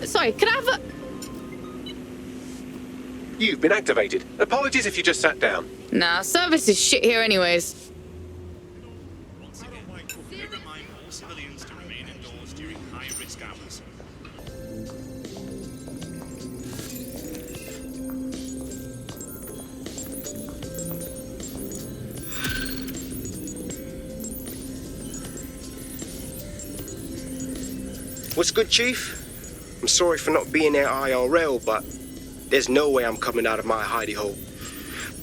Sorry, could I have a... You've been activated. Apologies if you just sat down. Nah, service is shit here anyways. Once again, we remind all civilians to remain indoors during high-risk hours. What's good, Chief? I'm sorry for not being there IRL, but there's no way I'm coming out of my hidey hole.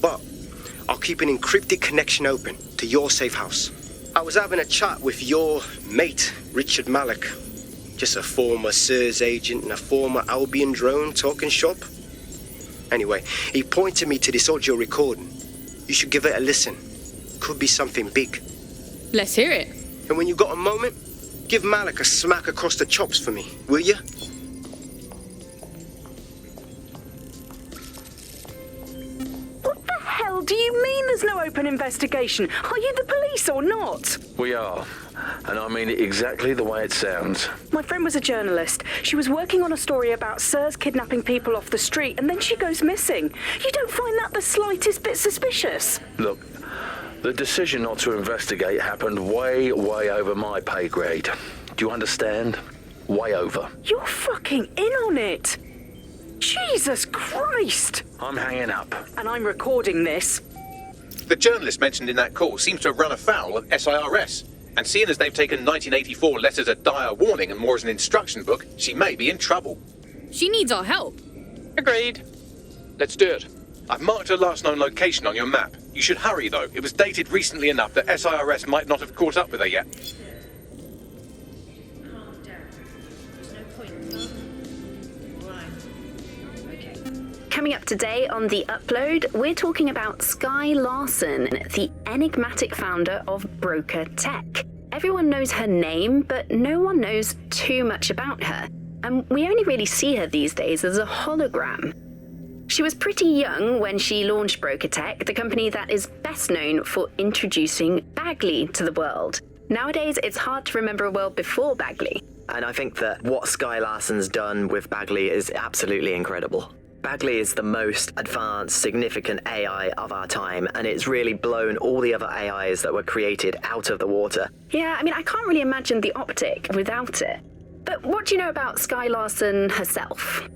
But I'll keep an encrypted connection open to your safe house. I was having a chat with your mate, Richard Malik. Just a former SIRS agent and a former Albion drone talking shop. Anyway, he pointed me to this audio recording. You should give it a listen. Could be something big. Let's hear it. And when you got a moment, give Malik a smack across the chops for me, will you? What the hell do you mean there's no open investigation? Are you the police or not? We are. And I mean it exactly the way it sounds. My friend was a journalist. She was working on a story about sirs kidnapping people off the street, and then she goes missing. You don't find that the slightest bit suspicious? Look, the decision not to investigate happened way over my pay grade. Do you understand? Way over. You're fucking in on it. Jesus Christ! I'm hanging up. And I'm recording this. The journalist mentioned in that call seems to have run afoul of SIRS. And seeing as they've taken 1984 less as a dire warning and more as an instruction book, she may be in trouble. She needs our help. Agreed. Let's do it. I've marked her last known location on your map. You should hurry, though. It was dated recently enough that SIRS might not have caught up with her yet. Coming up today on The Upload, we're talking about Skye Larson, the enigmatic founder of Broker Tech. Everyone knows her name, but no one knows too much about her. And we only really see her these days as a hologram. She was pretty young when she launched Broker Tech, the company that is best known for introducing Bagley to the world. Nowadays, it's hard to remember a world before Bagley. And I think that what Skye Larson's done with Bagley is absolutely incredible. Bagley is the most advanced, significant AI of our time, and it's really blown all the other AIs that were created out of the water. Yeah, I mean, I can't really imagine the optic without it. But what do you know about Skye Larson herself?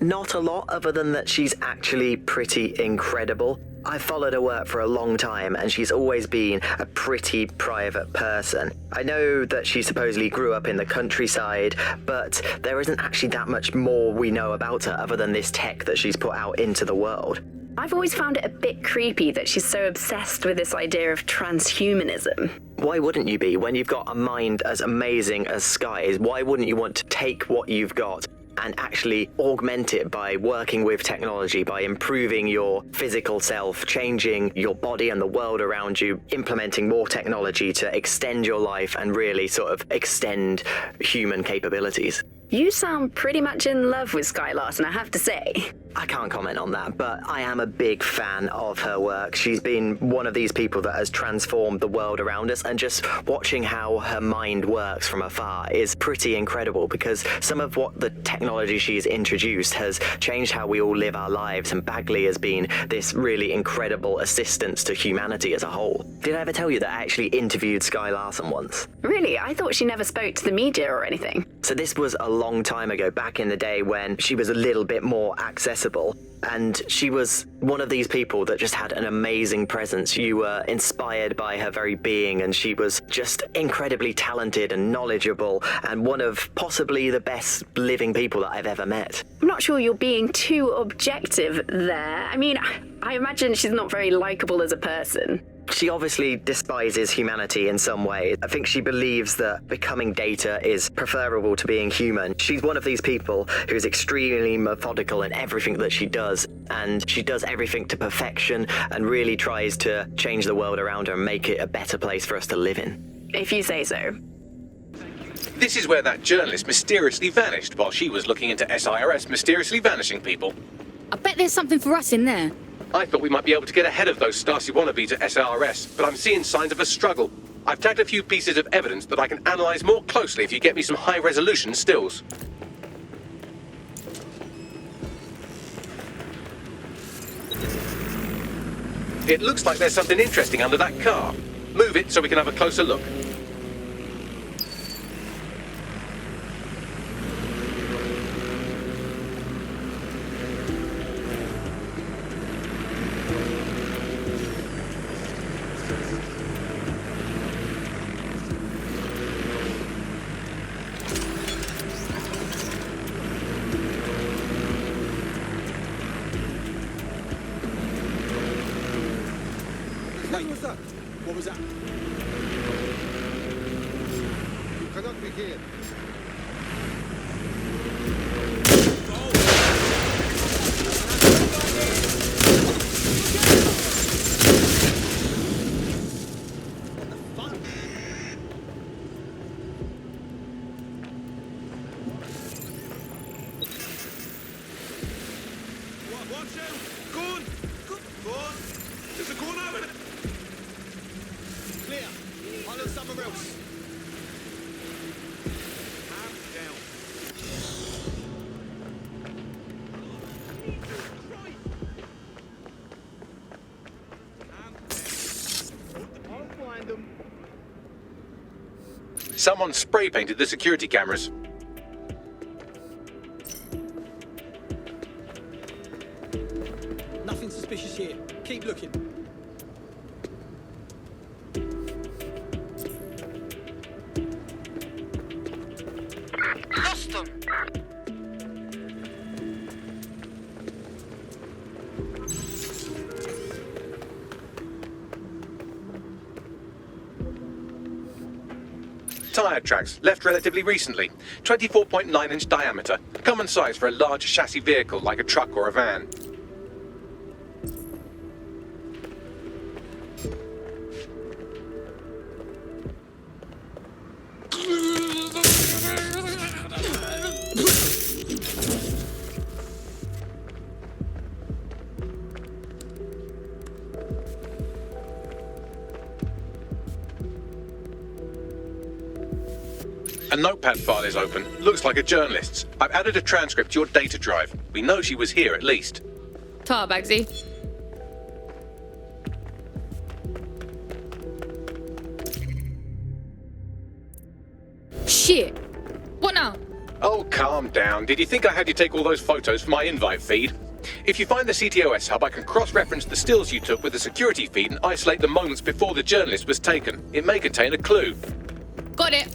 Not a lot, other than that she's actually pretty incredible. I've followed her work for a long time, and she's always been a pretty private person. I know that she supposedly grew up in the countryside, but there isn't actually that much more we know about her other than this tech that she's put out into the world. I've always found it a bit creepy that she's so obsessed with this idea of transhumanism. Why wouldn't you be? When you've got a mind as amazing as Skye's, why wouldn't you want to take what you've got and actually augment it by working with technology, by improving your physical self, changing your body and the world around you, implementing more technology to extend your life and really sort of extend human capabilities? You sound pretty much in love with Skye Larson, I have to say. I can't comment on that, but I am a big fan of her work. She's been one of these people that has transformed the world around us, and just watching how her mind works from afar is pretty incredible, because some of what the technology she's introduced has changed how we all live our lives, and Bagley has been this really incredible assistance to humanity as a whole. Did I ever tell you that I actually interviewed Skye Larson once? Really? I thought she never spoke to the media or anything. So this was a long time ago, back in the day when she was a little bit more accessible, and she was one of these people that just had an amazing presence. You were inspired by her very being, and she was just incredibly talented and knowledgeable, and one of possibly the best living people that I've ever met. I'm not sure you're being too objective there. I mean, I imagine she's not very likable as a person. She obviously despises humanity in some way. I think she believes that becoming data is preferable to being human. She's one of these people who is extremely methodical in everything that she does, and she does everything to perfection and really tries to change the world around her and make it a better place for us to live in. If you say so. This is where that journalist mysteriously vanished while she was looking into SIRS mysteriously vanishing people. I bet there's something for us in there. I thought we might be able to get ahead of those Stasi wannabes at SIRS, but I'm seeing signs of a struggle. I've tagged a few pieces of evidence that I can analyze more closely if you get me some high-resolution stills. It looks like there's something interesting under that car. Move it so we can have a closer look. What was that? What was that? You cannot be here. Watch out! Go on! Go on! There's a corner out! Clear. Follow somewhere else. Hands down. I'll find them. Someone spray painted the security cameras. Nothing suspicious here. Keep looking. Lost them. Tyre tracks, left relatively recently. 24.9-inch diameter. Common size for a large chassis vehicle like a truck or a van. A notepad file is open. Looks like a journalist's. I've added a transcript to your data drive. We know she was here at least. Tar, Bagsy. Shit. What now? Oh, calm down. Did you think I had you take all those photos for my invite feed? If you find the CTOS hub, I can cross-reference the stills you took with the security feed and isolate the moments before the journalist was taken. It may contain a clue. Got it.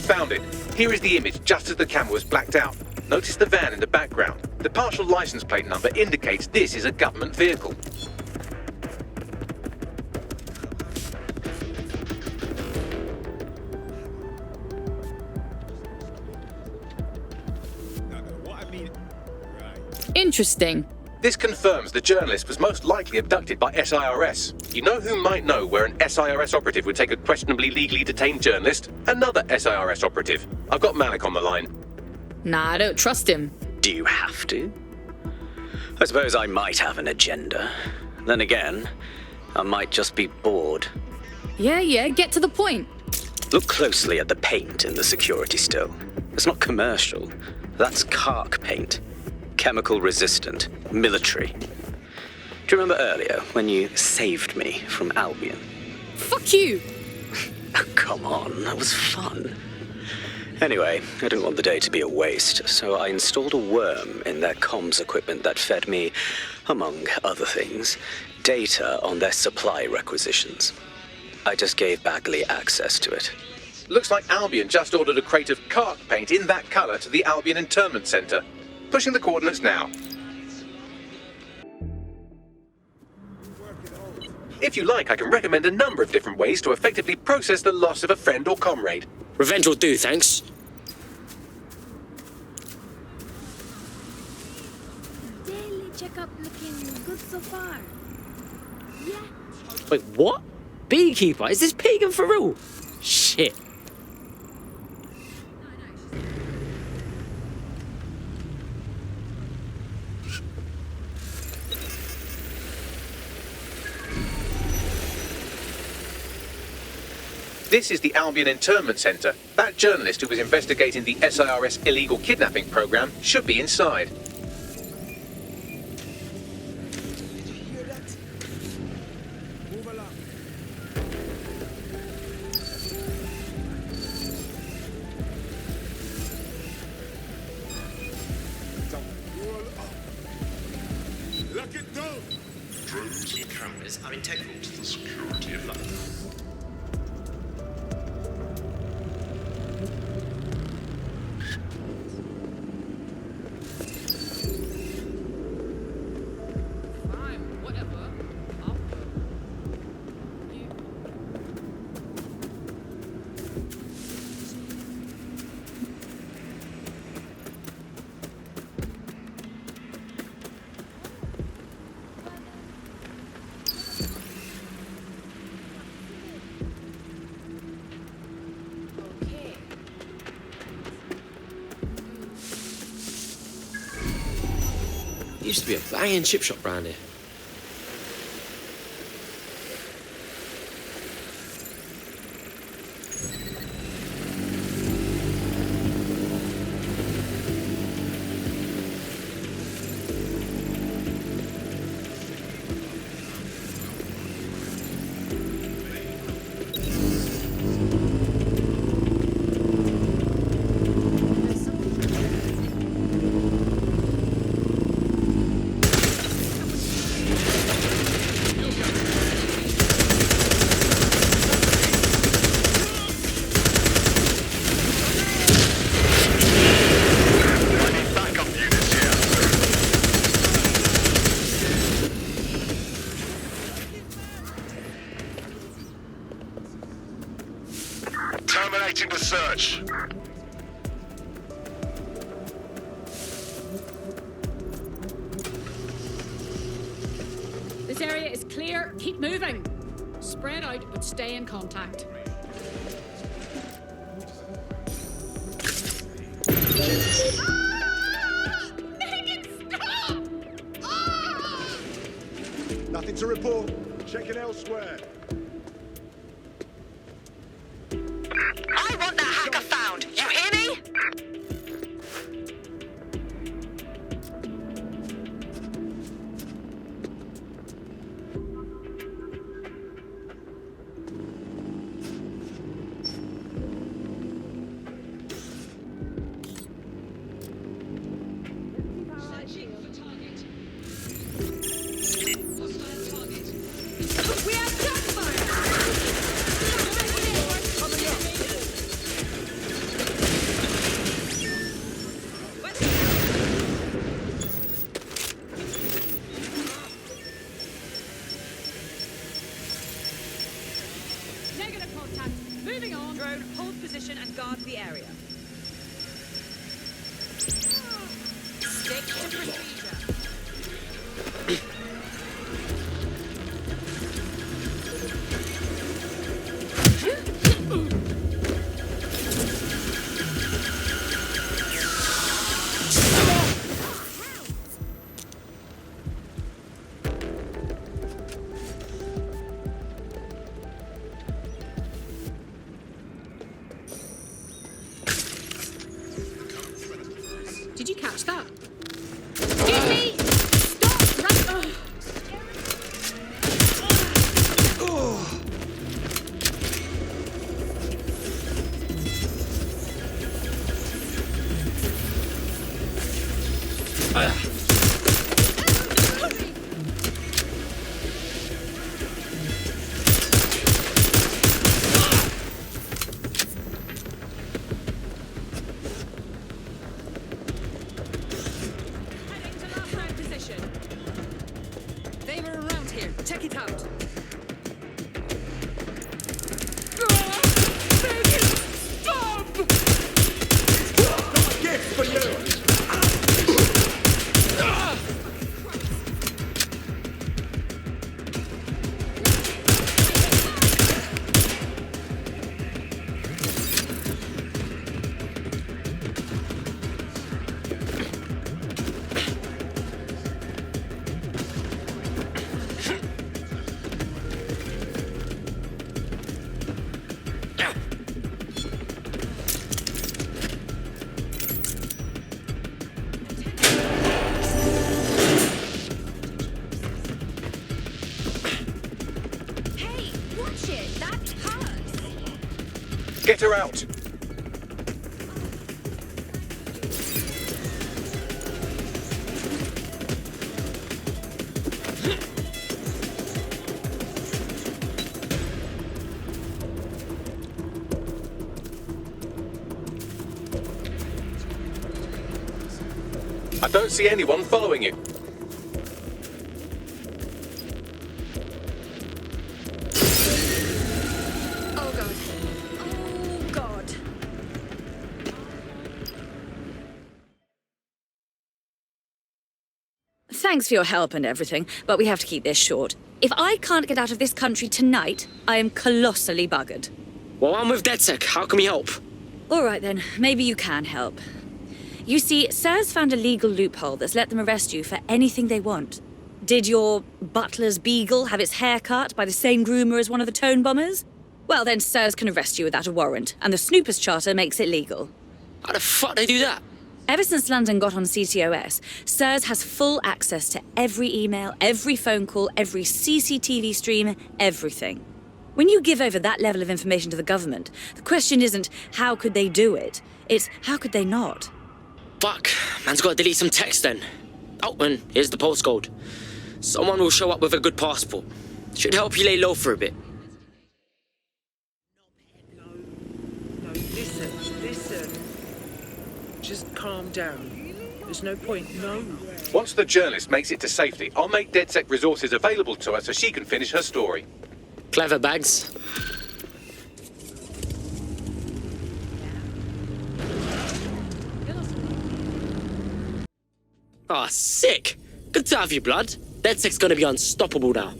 Found it. Here is the image just as the camera was blacked out. Notice the van in the background. The partial license plate number indicates this is a government vehicle. No, what I mean. Right. Interesting. This confirms the journalist was most likely abducted by SIRS. You know who might know where an SIRS operative would take a questionably legally detained journalist? Another SIRS operative. I've got Malik on the line. Nah, I don't trust him. Do you have to? I suppose I might have an agenda. Then again, I might just be bored. Yeah, get to the point. Look closely at the paint in the security still. It's not commercial. That's Kark paint. Chemical resistant. Military. Do you remember earlier when you saved me from Albion? Fuck you. Oh, come on, that was fun. Anyway, I didn't want the day to be a waste, so I installed a worm in their comms equipment that fed me, among other things, data on their supply requisitions. I just gave Bagley access to it. Looks like Albion just ordered a crate of Kark paint in that colour to the Albion Internment Centre. Pushing the coordinates now. If you like, I can recommend a number of different ways to effectively process the loss of a friend or comrade. Revenge will do, thanks. Daily checkup looking good so far. Yeah. Wait, what? Beekeeper? Is this pagan for real? Shit. This is the Albion Internment Centre. That journalist who was investigating the SIRS illegal kidnapping program should be inside. Lock it down! Drones and cameras are integral to the security of London. Fine, whatever. Used to be a banging chip shop round here. Terminating the search. This area is clear. Keep moving. Spread out, but stay in contact. Nothing to report. Checking elsewhere. I want that hacker found. You hear me? Negative contact. Moving on. Drone, hold position and guard the area. Stick to procedure. Did you catch that? Excuse me! Stop! Right. Get her out. I don't see anyone following you. Oh god. Oh god. Thanks for your help and everything, but we have to keep this short. If I can't get out of this country tonight, I am colossally buggered. Well, I'm with DedSec. How can we help? All right then, maybe you can help. You see, SIRS found a legal loophole that's let them arrest you for anything they want. Did your butler's beagle have its hair cut by the same groomer as one of the tone bombers? Well, then SIRS can arrest you without a warrant, and the Snoopers Charter makes it legal. How the fuck they do that? Ever since London got on CTOS, SIRS has full access to every email, every phone call, every CCTV stream, everything. When you give over that level of information to the government, the question isn't how could they do it, it's how could they not? Fuck, man's gotta delete some text then. Oh, and here's the postcode. Someone will show up with a good passport. Should help you lay low for a bit. No, listen. Just calm down. There's no point, no. Once the journalist makes it to safety, I'll make DedSec resources available to her so she can finish her story. Clever, Bags. Ah, sick. Good to have you, blood. DedSec's gonna be unstoppable now.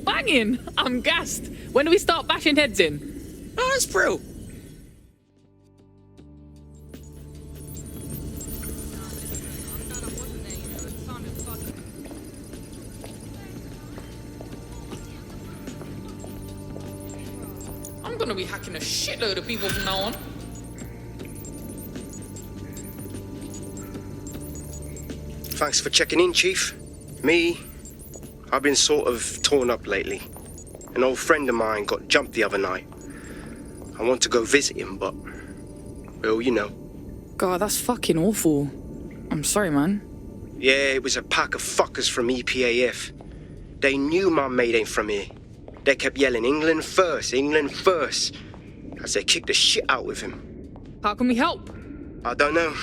Banging! I'm gassed. When do we start bashing heads in? Oh, that's bro. I'm gonna be hacking a shitload of people from now on. Thanks for checking in, Chief. I've been sort of torn up lately. An old friend of mine got jumped the other night. I want to go visit him, but... well, you know. God, that's fucking awful. I'm sorry, man. Yeah, it was a pack of fuckers from EPAF. They knew my mate ain't from here. They kept yelling, England first, as they kicked the shit out with him. How can we help? I don't know.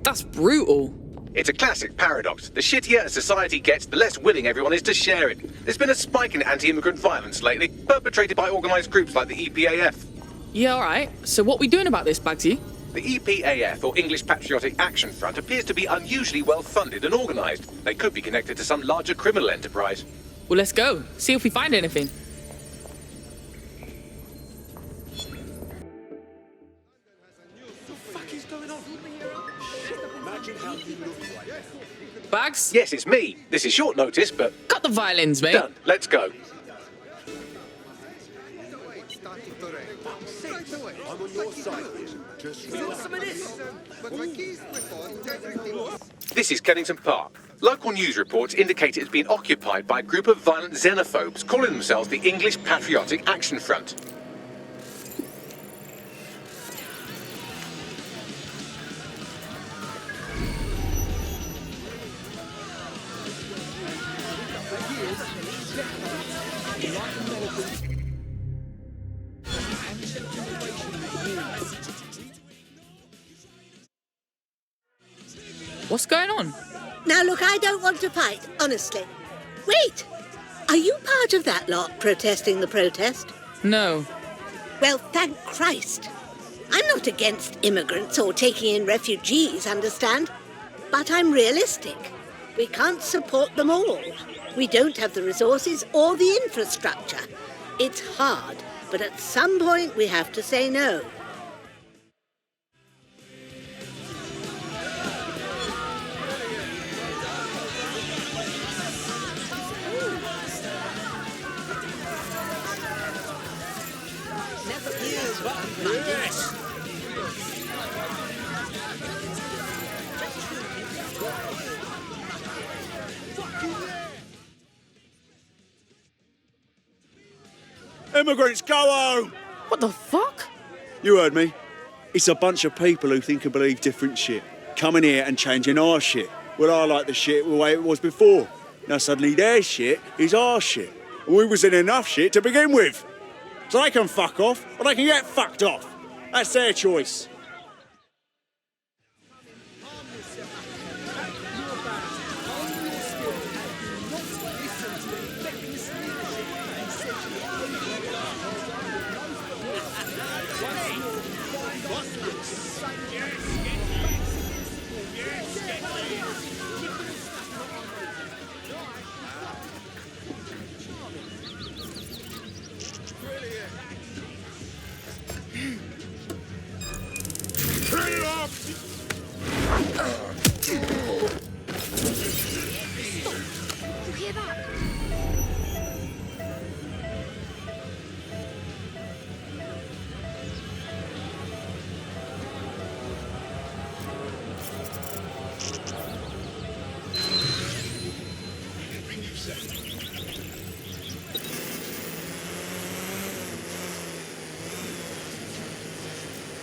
That's brutal. It's a classic paradox. The shittier a society gets, the less willing everyone is to share it. There's been a spike in anti-immigrant violence lately, perpetrated by organised groups like the EPAF. Yeah, alright. So what we doing about this, Bagsy? The EPAF, or English Patriotic Action Front, appears to be unusually well funded and organised. They could be connected to some larger criminal enterprise. Well, let's go. See if we find anything. Bags? Yes, it's me. This is short notice, but... cut the violins, mate. Done. Let's go. I'm on your side. Just This is Kennington Park. Local news reports indicate it has been occupied by a group of violent xenophobes calling themselves the English Patriotic Action Front. What's going on? Now look, I don't want to fight, honestly. Wait! Are you part of that lot protesting the protest? No. Well, thank Christ. I'm not against immigrants or taking in refugees, understand? But I'm realistic. We can't support them all. We don't have the resources or the infrastructure. It's hard, but at some point we have to say no. Yes. Immigrants, go home! What the fuck? You heard me. It's a bunch of people who think and believe different shit. Coming here and changing our shit. Well, I like the shit the way it was before. Now suddenly their shit is our shit. And we was in enough shit to begin with. So they can fuck off, or they can get fucked off. That's their choice. You hear that?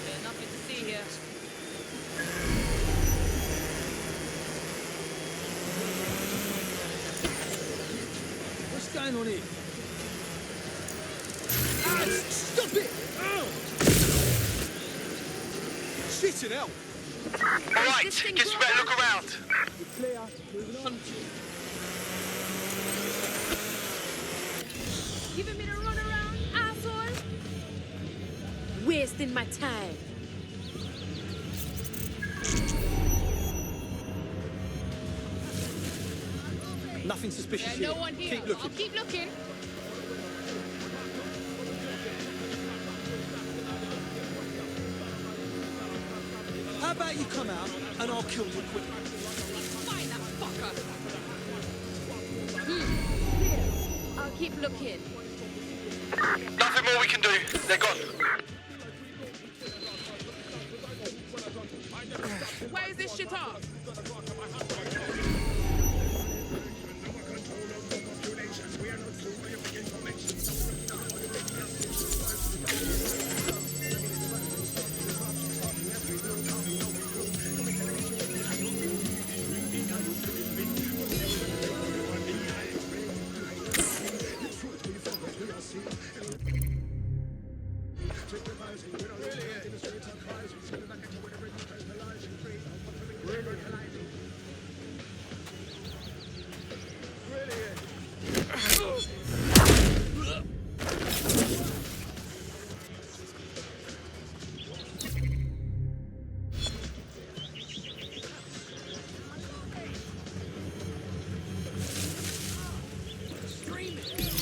There's nothing to see here. What's going on here? Ah, stop it! Ow! Shitting hell! Alright, guess we better look around. Giving me the run around, asshole? Wasting my time. Nothing suspicious Yeah, no here. one here. Keep looking. I'll keep looking. How about you come out and I'll kill you quick? Find that fucker. Here, I'll keep looking. Nothing more we can do. They're gone. Where is this shit off?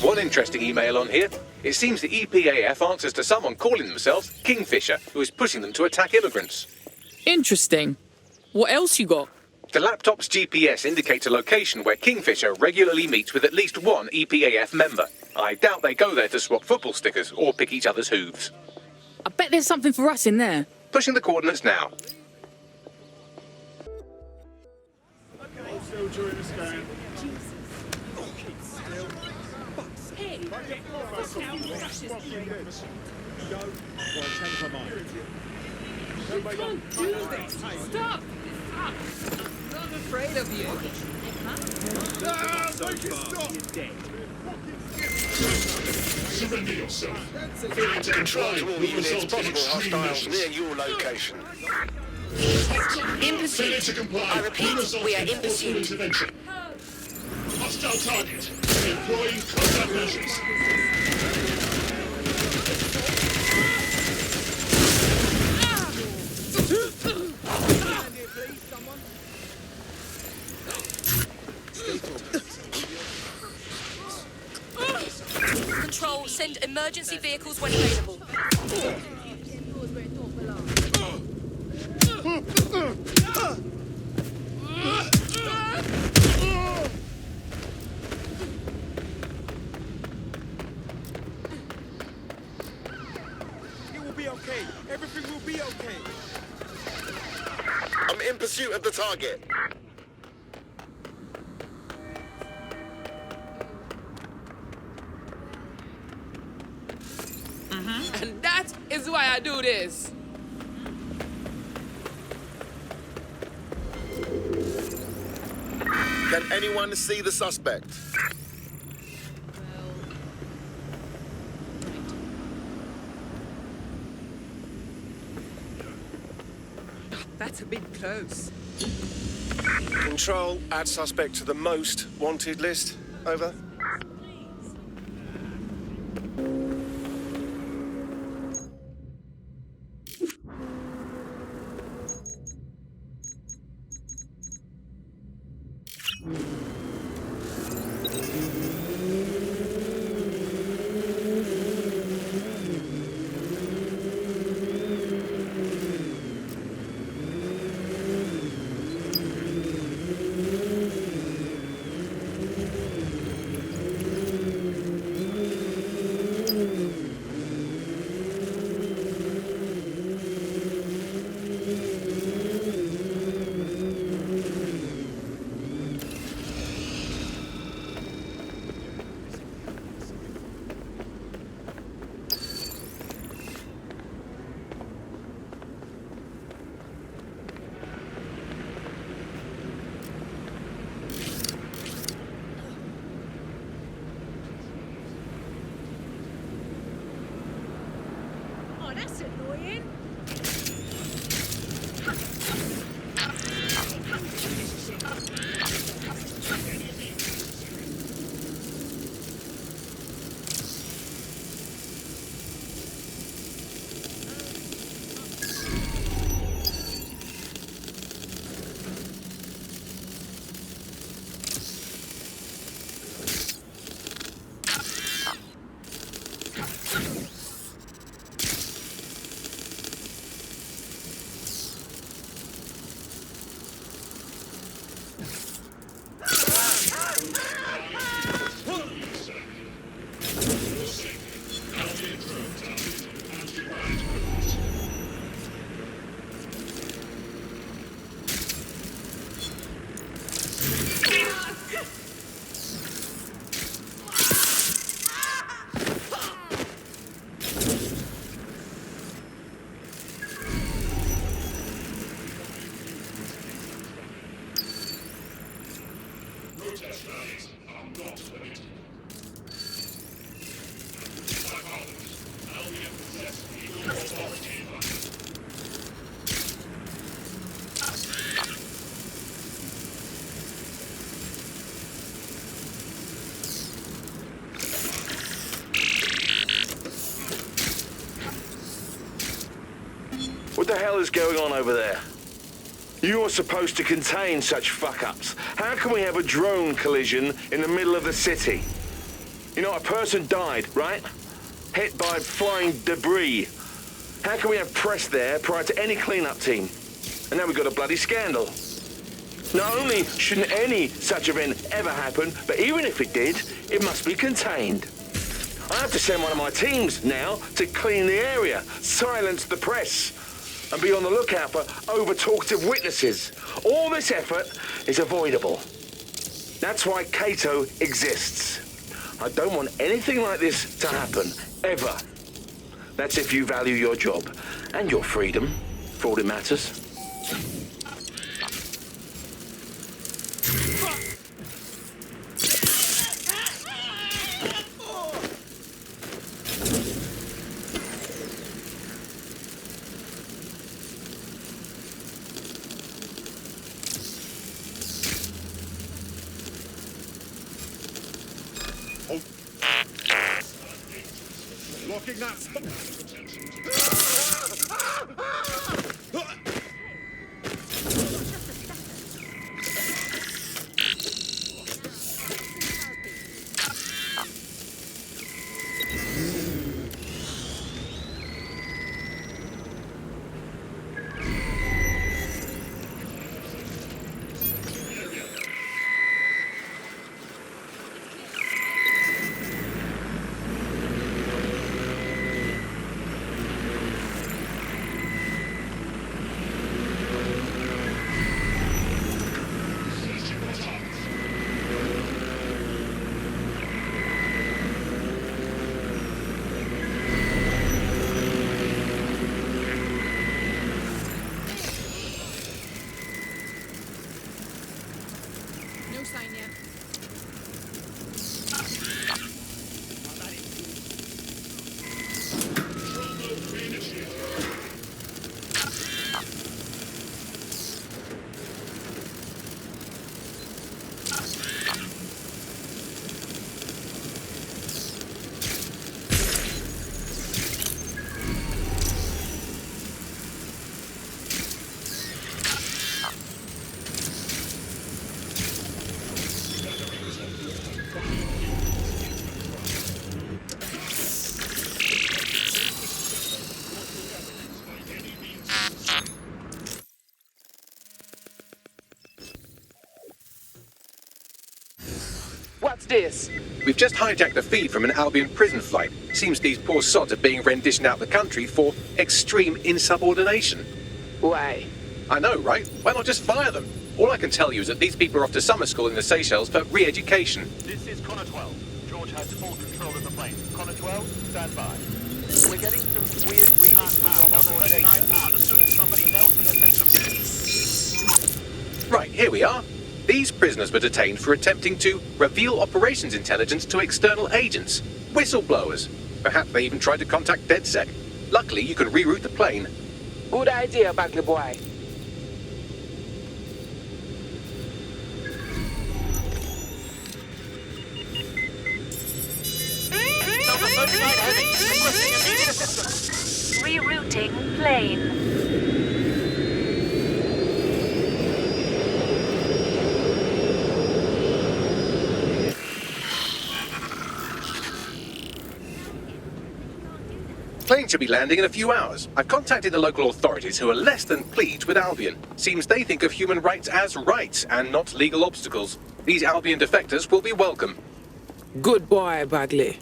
One interesting email on here. It seems the EPAF answers to someone calling themselves Kingfisher, who is pushing them to attack immigrants. Interesting. What else you got? The laptop's GPS indicates a location where Kingfisher regularly meets with at least one EPAF member. I doubt they go there to swap football stickers or pick each other's hooves. I bet there's something for us in there. Pushing the coordinates now. Still during the scan. Hey, You can't do this. Stop. I'm not afraid of you. Surrender yourself. Control to all units, possible hostiles near your location. In pursuit. I repeat, we are in pursuit. Intervention. Hostile target. Employing combat measures. Control, send emergency vehicles when available. It will be okay. Everything will be okay. I'm in pursuit of the target. And that is why I do this. Can anyone see the suspect? That's a bit close. Control, add suspect to the most wanted list. Over. That's annoying. What the hell is going on over there? You're supposed to contain such fuck-ups. How can we have a drone collision in the middle of the city? You know, a person died, right? Hit by flying debris. How can we have press there prior to any cleanup team? And now we've got a bloody scandal. Not only shouldn't any such event ever happen, but even if it did, it must be contained. I have to send one of my teams now to clean the area, silence the press, and be on the lookout for over-talkative witnesses. All this effort is avoidable. That's why Cato exists. I don't want anything like this to happen, ever. That's if you value your job and your freedom, for all it matters. Locking that. this? We've just hijacked a feed from an Albion prison flight. Seems these poor sods are being renditioned out the country for extreme insubordination. Why? I know, right? Why not just fire them? All I can tell you is that these people are off to summer school in the Seychelles for re-education. This is Connor 12. George has full control of the plane. Connor 12, stand by. We're getting some weird readings from your operator data. Somebody else in the system. Right, here we are. These prisoners were detained for attempting to reveal operations intelligence to external agents. Whistleblowers. Perhaps they even tried to contact DedSec. Luckily, you can reroute the plane. Good idea, Bagley boy. Rerouting plane. Plane should be landing in a few hours. I've contacted the local authorities who are less than pleased with Albion. Seems they think of human rights as rights and not legal obstacles. These Albion defectors will be welcome. Good boy, Bagley.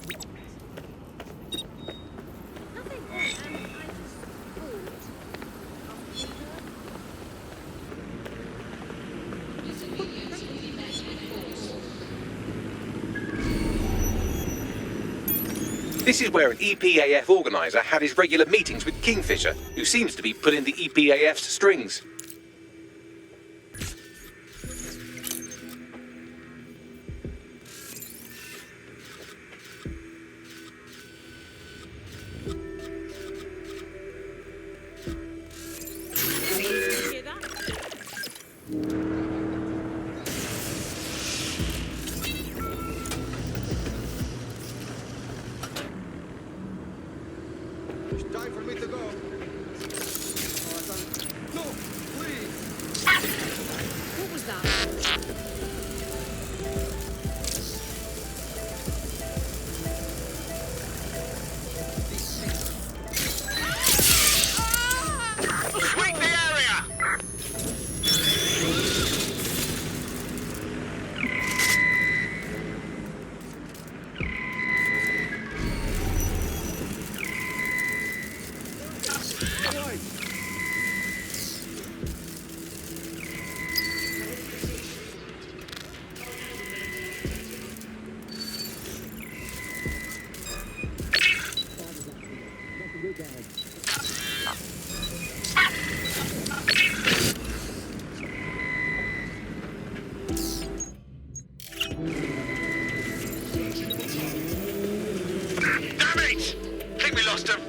This is where an EPAF organizer had his regular meetings with Kingfisher, who seems to be pulling the EPAF's strings. It's time for me to go. No, please. What was that? Sweep the area! Damn it! Think we lost him.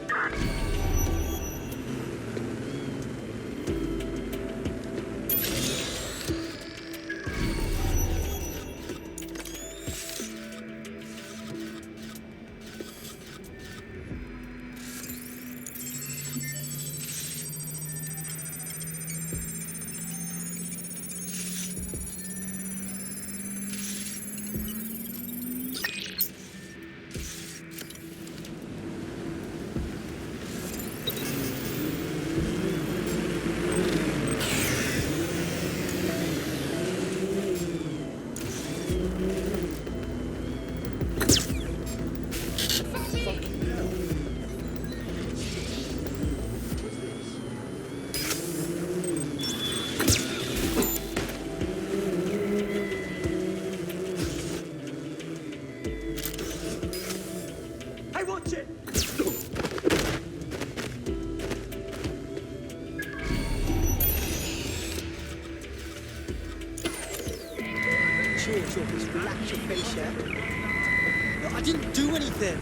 Hey, watch it! Cheers, Orpheus. Relax your face, yeah? No, I didn't do anything.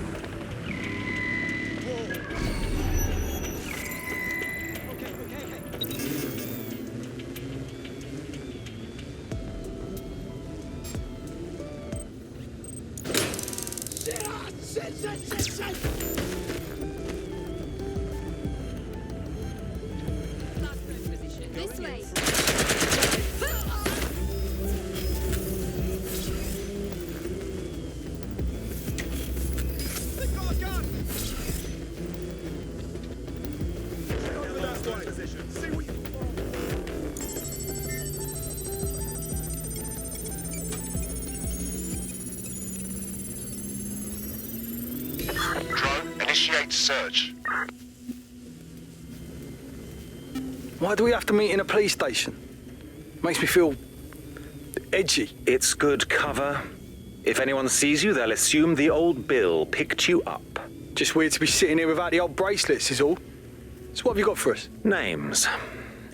This way. Initiate search. Why do we have to meet in a police station? Makes me feel edgy. It's good cover. If anyone sees you, they'll assume the old Bill picked you up. Just weird to be sitting here without the old bracelets is all. So what have you got for us? Names.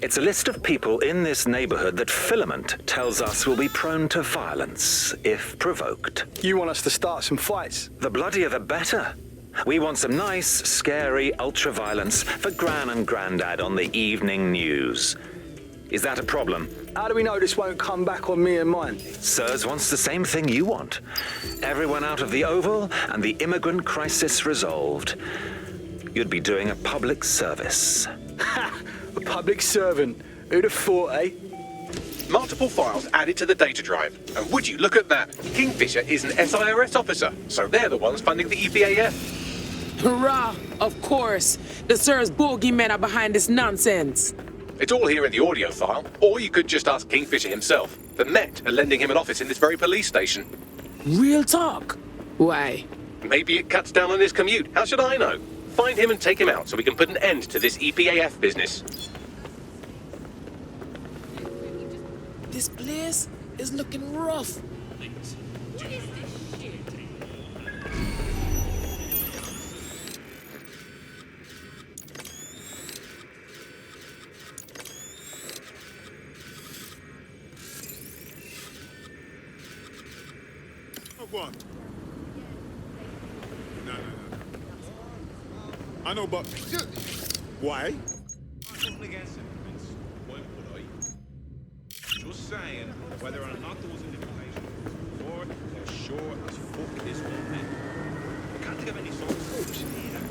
It's a list of people in this neighborhood that Filament tells us will be prone to violence if provoked. You want us to start some fights? The bloodier the better. We want some nice, scary ultra-violence for Gran and Grandad on the evening news. Is that a problem? How do we know this won't come back on me and mine? Sirs wants the same thing you want. Everyone out of the Oval and the immigrant crisis resolved. You'd be doing a public service. Ha! A public servant. Who'd have thought, eh? Multiple files added to the data drive. And would you look at that? Kingfisher is an SIRS officer, so they're the ones funding the EPAF. Hurrah! Of course. The Sir's bogeymen are behind this nonsense. It's all here in the audio file, or you could just ask Kingfisher himself. The Met are lending him an office in this very police station. Real talk? Why? Maybe it cuts down on his commute. How should I know? Find him and take him out so we can put an end to this EPAF business. This place is looking rough. Go on. No. I know, but why? Nothing against immigrants. Why would I? Just saying, whether or not there was an invitation before, they're sure as fuck this one meant. I can't think of any sort of hopes either.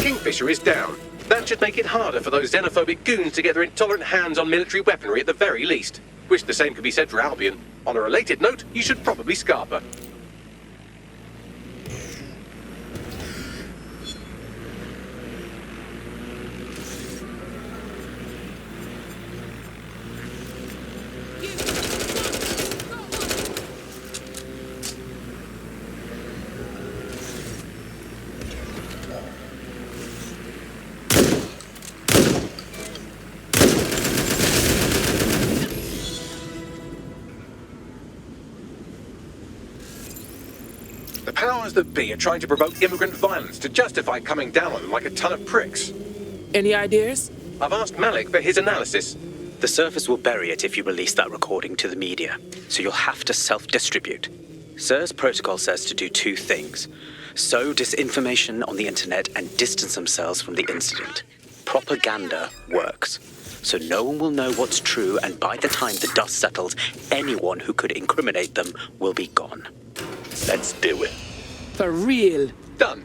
Kingfisher is down. That should make it harder for those xenophobic goons to get their intolerant hands on military weaponry at the very least. Wish the same could be said for Albion. On a related note, you should probably Scarpa. The powers that be are trying to provoke immigrant violence to justify coming down on them like a ton of pricks. Any ideas? I've asked Malik for his analysis. The Surface will bury it if you release that recording to the media, so you'll have to self-distribute. SIR's protocol says to do two things. Sow disinformation on the internet and distance themselves from the incident. Propaganda works. So no one will know what's true, and by the time the dust settles, anyone who could incriminate them will be gone. Let's do it. For real. Done.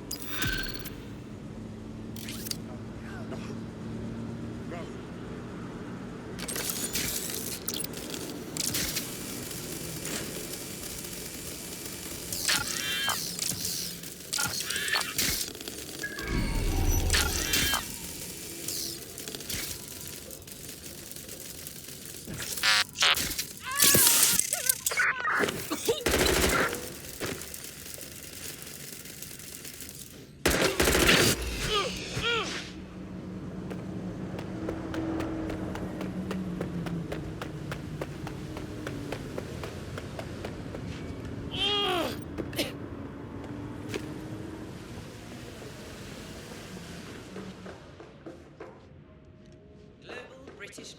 British